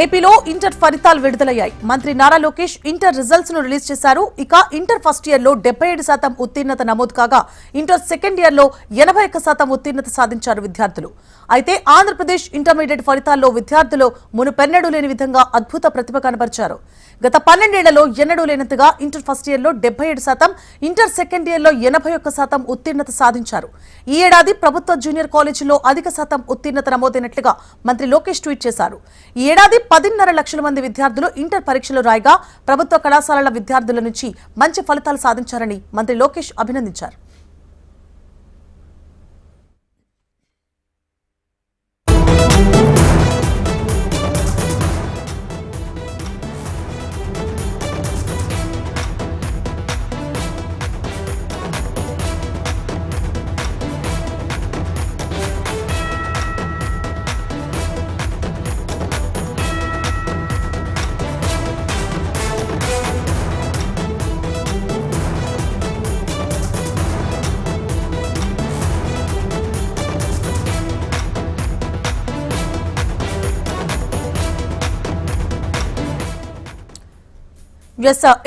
ఏపీలో ఇంటర్ ఫలితాలు విడుదలయ్యాయి. మంత్రి నారా లోకేష్ ఇంటర్ రిజల్ట్స్ ను రిలీజ్ చేశారు. ఇక ఇంటర్ ఫస్ట్ ఇయర్ లో 77% ఉత్తీర్ణత నమోదు కాగా ఇంటర్ సెకండ్ ఇయర్ లో 81% ఉత్తీర్ణత సాధించారు విద్యార్థులు. అయితే ఆంధ్రప్రదేశ్ ఇంటర్మీడియట్ ఫలితాల్లో విద్యార్థులు మునుపెన్నడూ లేని విధంగా అద్భుత ప్రతిభ కనబరిచారు. గత 12 ఏళ్లలో ఎన్నడూ లేనంతగా ఇంటర్ ఫస్ట్ ఇయర్ లో 77%, ఇంటర్ సెకండ్ ఇయర్ లో 81% ఉత్తీర్ణత సాధించారు. ఈ ఏడాది ప్రభుత్వ జూనియర్ కాలేజీల్లో అధిక శాతం ఉత్తీర్ణత నమోదైనట్లుగా మంత్రి లోకేష్ ట్వీట్ చేశారు. ఈ ఏడాది 10.5 లక్షల మంది విద్యార్థులు ఇంటర్ పరీక్షలు రాయగా ప్రభుత్వ కళాశాలల విద్యార్థుల నుంచి మంచి ఫలితాలు సాధించారని మంత్రి లోకేష్ అభినందించారు.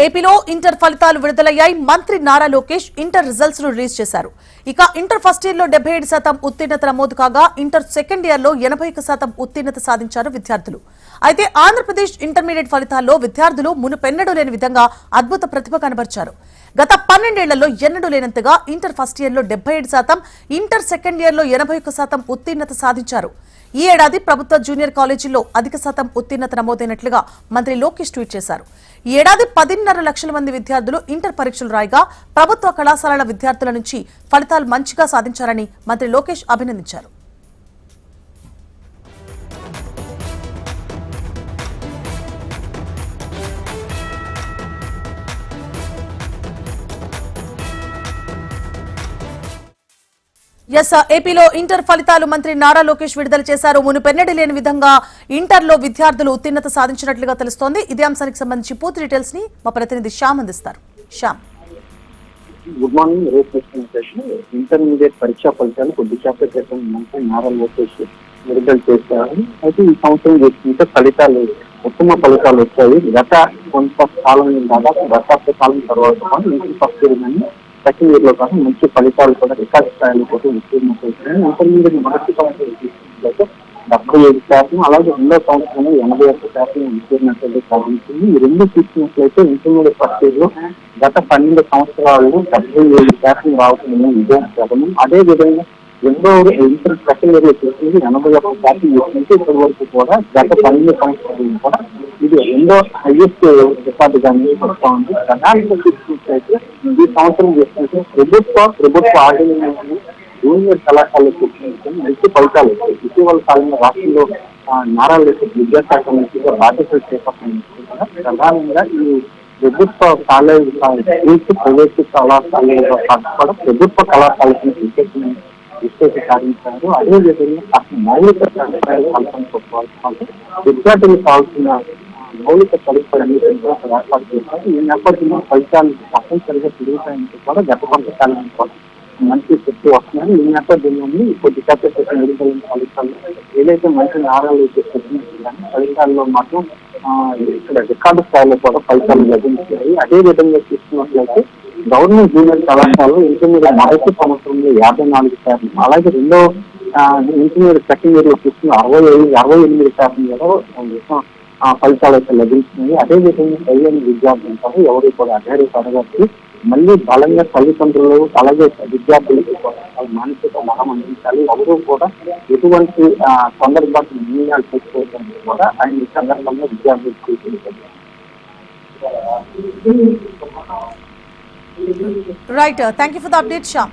ఏపీలో ఇంటర్ ఫలితాలు విడుదలయ్యాయి. మంత్రి నారా లోకేష్ ఇంటర్ రిజల్ట్స్ ను రిలీజ్ చేశారు. ఇక ఇంటర్ ఫస్ట్ ఇయర్ లో 77% ఉత్తీర్ణత నమోదు కాగా ఇంటర్ సెకండ్ ఇయర్ లో 81% ఉత్తీర్ణత సాధించారు విద్యార్థులు. అయితే ఆంధ్రప్రదేశ్ ఇంటర్మీడియట్ ఫలితాల్లో విద్యార్థులు మునుపెన్నడూ లేని విధంగా అద్భుత ప్రతిభ కనబరిచారు. గత 12 ఏళ్లలో ఎన్నడూ లేనంతగా ఇంటర్ ఫస్ట్ ఇయర్ లో 77%, ఇంటర్ సెకండ్ ఇయర్ లో 81% ఉత్తీర్ణత సాధించారు. ఈ ఏడాది ప్రభుత్వ జూనియర్ కాలేజీల్లో అధిక శాతం ఉత్తీర్ణత నమోదైనట్లుగా మంత్రి లోకేష్ ట్వీట్ చేశారు. ఈ ఏడాది 10.5 లక్షల మంది విద్యార్థులు ఇంటర్ పరీక్షలు రాయగా ప్రభుత్వ కళాశాలల విద్యార్థుల నుంచి ఫలితాలు మంచిగా సాధించారని మంత్రి లోకేష్ అభినందించారు. ఏపీలో ఇంటర్ ఫలితాలు మంత్రి నారా లోకేష్ విడుదల చేశారు. మునుపెన్నడూ లేని విధంగా ఇంటర్ లో విద్యార్థులు ఉత్తీర్ణత సాధించినట్లుగా తెలుస్తోంది. ఇదే అంశానికి సంబంధించి పూర్తి డీటెయిల్స్ ని మా ప్రతినిధి శ్యామ్ అందిస్తారు. Shyam, good morning. ఇంటర్మీడియట్ పరీక్షా ఫలితాలు కొద్దిసేపటి క్రితం మంత్రి నారా లోకేష్ విడుదల చేశారు. అయితే ఈ సంవత్సరం చూసుకుంటే ఫలితాలు ఉత్తమ ఫలితాలు వచ్చాయి. గత కొంతకాలం దాదాపు దశాబ్ద కాలం తర్వాత ఇంటర్ ఫస్ట్ ఇయర్ కానీ సెకండ్ ఇయర్ లో కానీ మంచి ఫలితాలు కూడా రికార్డు స్థాయిలో కూడా ఉత్తీర్ణత అవుతున్నాయి. ఇంటర్మీడియట్ మొదటి సంవత్సరం చూసుకున్నట్లయితే 77%, అలాగే రెండో సంవత్సరం 81% ఉత్తీర్ణత సాధించింది. ఈ రెండు చూసుకున్నట్లయితే ఇంటర్మీడియట్ ఫస్ట్ ఇయర్ లో గత 12 సంవత్సరాల్లో 77% రావడం విజయం ప్రథమం. అదే విధంగా రెండో ఇంటర్ సెకండ్ ఇయర్ లో చూసింది 81% చూసుకుంటే ఇప్పటి వరకు కూడా గత 12 సంవత్సరాలు కూడా ఇది రెండో హైయెస్ట్ రికార్డుగా వస్తూ ఉంది. ప్రధానంగా చూసుకున్నట్లయితే ఈ సంవత్సరం చూసుకుంటే ప్రభుత్వ ఆర్డినెన్స్ జూనియర్ కళాశాలలో చూసుకుంటే మంచి ఫలితాలు వచ్చాయి. ఇటీవల కాలంలో రాష్ట్రంలో నారా లోకేష్ విద్యాశాఖ మంత్రిగా బాధ్యతలు చేపట్టిన ప్రధానంగా ఈ ప్రభుత్వ కాలేజీ ప్రైవేట్ కళాశాలలో కూడా ప్రభుత్వ కళాశాలకు విశేష సాధించారు. అదేవిధంగా మౌలిక సదుపాయాలు కల్పనతో పాటు విద్యార్థులకు కావాల్సిన మౌలిక సదుపాయాలు ఏర్పాటు చేశారు. ఈ నేపథ్యంలో ఫలితాలు తప్పనిసరిగా పెరుగుతాయంటే కూడా గత కొంతకాలం మంచి శక్తి వస్తున్నాయి. ఈ నేపథ్యంలో కొద్దిసేపటి క్రితం విడుదలైన ఫలితాలు ఏదైతే మంచి నారాలు చెప్పినట్టు ఫలితాల్లో మాత్రం ఇక్కడ రికార్డు స్థాయిలో కూడా ఫలితాలు లభించాయి. అదే విధంగా చూసుకున్నట్లయితే గవర్నమెంట్ జూనియర్ కళాశాలలో ఇంటర్మీడియట్ మొదటి సంవత్సరంలో 54%, అలాగే రెండో ఇంటర్మీడియట్ సెకండ్ ఇయర్ లో చూసుకున్న 68% ఫలితాలు అయితే లభించినాయి. అదేవిధంగా సరైన విద్యార్థులు ఉంటారు, ఎవరు కూడా అధైర్యపడవచ్చు. మళ్ళీ బలంగా తల్లిదండ్రులు అలాగే విద్యార్థులకు మానసిక బలం అందించాలి. ఎవరు కూడా ఎటువంటి సందర్భాన్ని నిర్ణయాలు తీసుకోవడానికి కూడా ఆయన ఈ సందర్భంలో విద్యార్థులు తీసుకుంటారు. Right. Thank you for the update, Shyam.